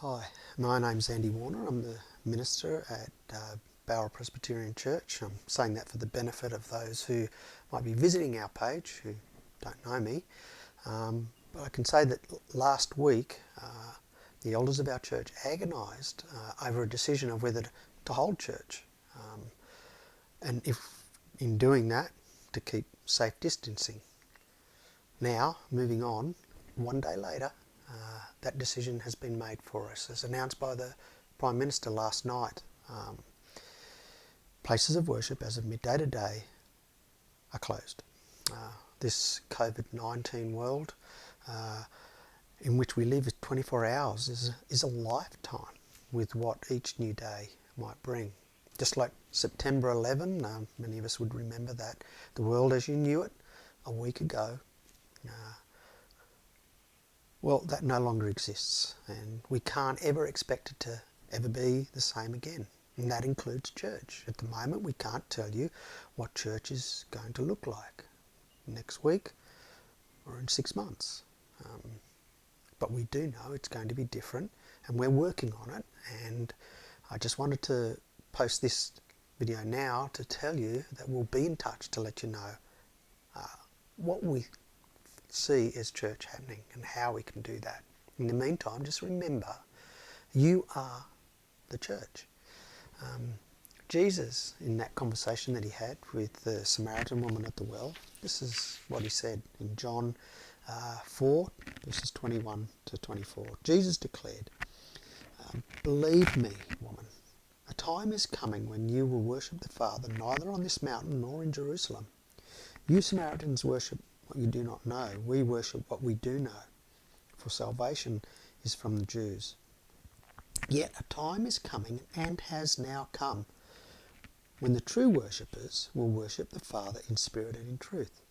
Hi, my name's Andy Warner. I'm the minister at Bowra Presbyterian Church. I'm saying that for the benefit of those who might be visiting our page who don't know me. But I can say that last week the elders of our church agonised over a decision of whether to hold church. And if in doing that, to keep safe distancing. Now, moving on, one day later, that decision has been made for us, as announced by the Prime Minister last night. Places of worship as of midday today are closed. This COVID-19 world in which we live 24 hours is a lifetime with what each new day might bring. Just like September 11, many of us would remember that, the world as you knew it a week ago, well, that no longer exists, and we can't ever expect it to ever be the same again. And that includes church. At the moment, we can't tell you what church is going to look like next week or in 6 months. But we do know it's going to be different, and we're working on it. And I just wanted to post this video now to tell you that we'll be in touch to let you know what we see as church happening and how we can do that. In the meantime, just remember, you are the church. Jesus, in that conversation that he had with the Samaritan woman at the well, this is what he said in John 4, verses 21 to 24. Jesus declared, "Believe me, woman, a time is coming when you will worship the Father neither on this mountain nor in Jerusalem. You Samaritans worship what you do not know. We worship what we do know, for salvation is from the Jews. Yet a time is coming and has now come when the true worshippers will worship the Father in spirit and in truth,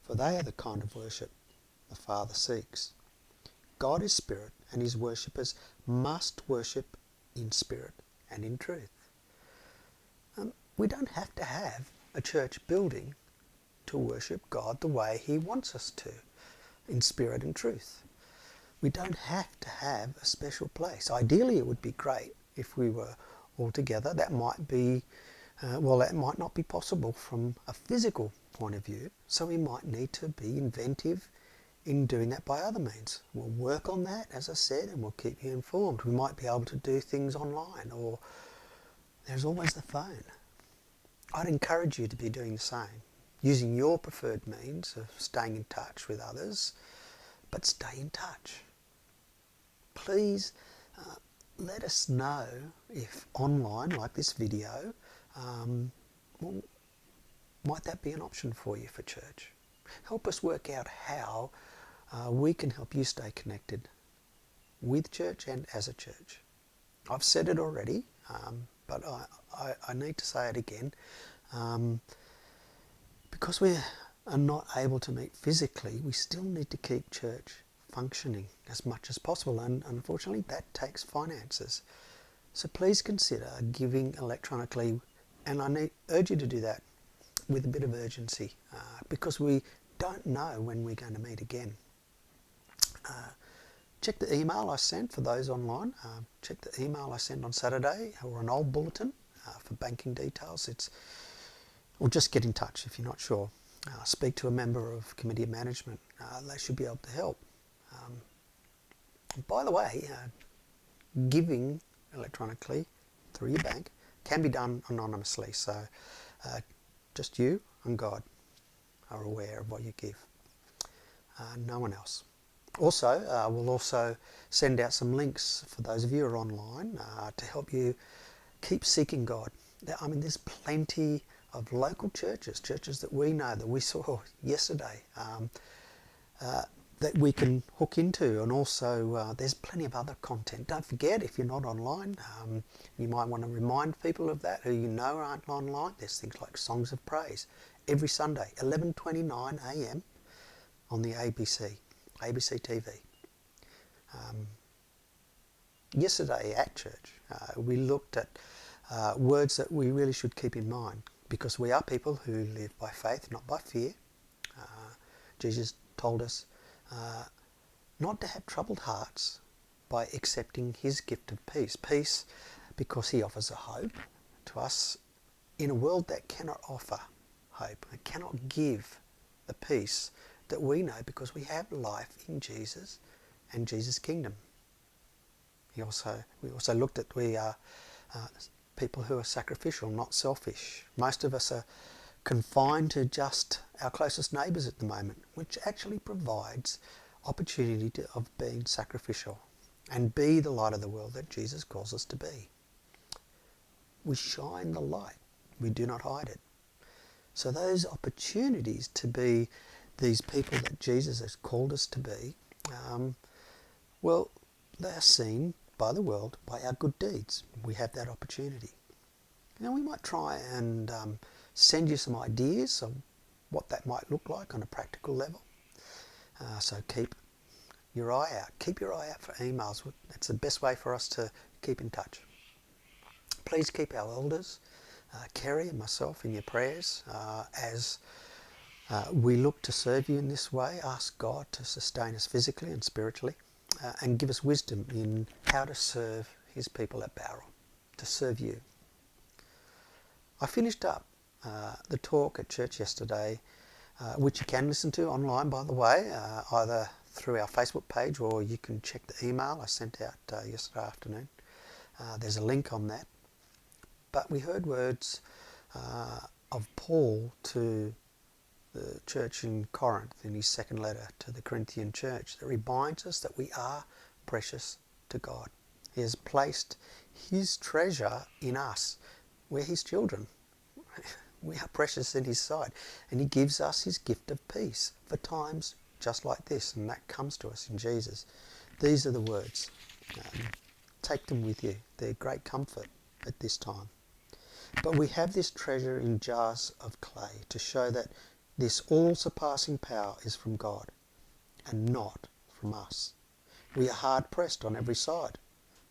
for they are the kind of worship the Father seeks. God is spirit, and his worshippers must worship in spirit and in truth." We don't have to have a church building to worship God the way he wants us to, in spirit and truth. We don't have to have a special place. Ideally, it would be great if we were all together. That might be, that might not be possible from a physical point of view, so we might need to be inventive in doing that by other means. We'll work on that, as I said, and we'll keep you informed. We might be able to do things online, or there's always the phone. I'd encourage you to be doing the same, using your preferred means of staying in touch with others, but stay in touch. Please let us know if online, like this video, might that be an option for you for church? Help us work out how we can help you stay connected with church and as a church. I've said it already, but I need to say it again. Because we are not able to meet physically, we still need to keep church functioning as much as possible, and unfortunately that takes finances. So please consider giving electronically, and I urge you to do that with a bit of urgency, because we don't know when we're going to meet again. Check the email I sent for those online. Check the email I sent on Saturday, or an old bulletin for banking details. Or just get in touch if you're not sure. Speak to a member of Committee of Management. They should be able to help. By the way, giving electronically through your bank can be done anonymously, so just you and God are aware of what you give. No one else. Also, we'll also send out some links for those of you who are online to help you keep seeking God. I mean, there's plenty of local churches that we know, that we saw yesterday, that we can hook into, and also there's plenty of other content. Don't forget, if you're not online, you might want to remind people of that who you know aren't online. There's things like Songs of Praise every Sunday, 11:29 a.m. on the ABC TV. Yesterday at church, we looked at words that we really should keep in mind, because we are people who live by faith, not by fear. Jesus told us not to have troubled hearts, by accepting his gift of peace. Peace because he offers a hope to us in a world that cannot offer hope. It cannot give the peace that we know because we have life in Jesus and Jesus' kingdom. We also looked at we are people who are sacrificial, not selfish. Most of us are confined to just our closest neighbours at the moment, which actually provides opportunity of being sacrificial and be the light of the world that Jesus calls us to be. We shine the light. We do not hide it. So those opportunities to be these people that Jesus has called us to be, well, they are seen by the world by our good deeds. We have that opportunity. Now we might try and send you some ideas of what that might look like on a practical level. So keep your eye out. Keep your eye out for emails. That's the best way for us to keep in touch. Please keep our elders, Kerry and myself, in your prayers as we look to serve you in this way. Ask God to sustain us physically and spiritually and give us wisdom in how to serve his people at Bowral, to serve you. I finished up the talk at church yesterday, which you can listen to online, by the way, either through our Facebook page or you can check the email I sent out yesterday afternoon. There's a link on that. But we heard words of Paul to the church in Corinth in his second letter to the Corinthian church that reminds us that we are precious to God. He has placed his treasure in us. We're his children. We are precious in his sight. And he gives us his gift of peace for times just like this. And that comes to us in Jesus. These are the words. Take them with you. They're great comfort at this time. But we have this treasure in jars of clay to show that this all-surpassing power is from God and not from us. We are hard pressed on every side,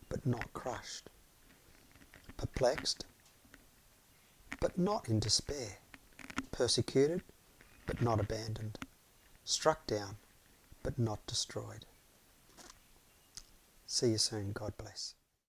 but not crushed. Perplexed, but not in despair. Persecuted, but not abandoned. Struck down, but not destroyed. See you soon. God bless.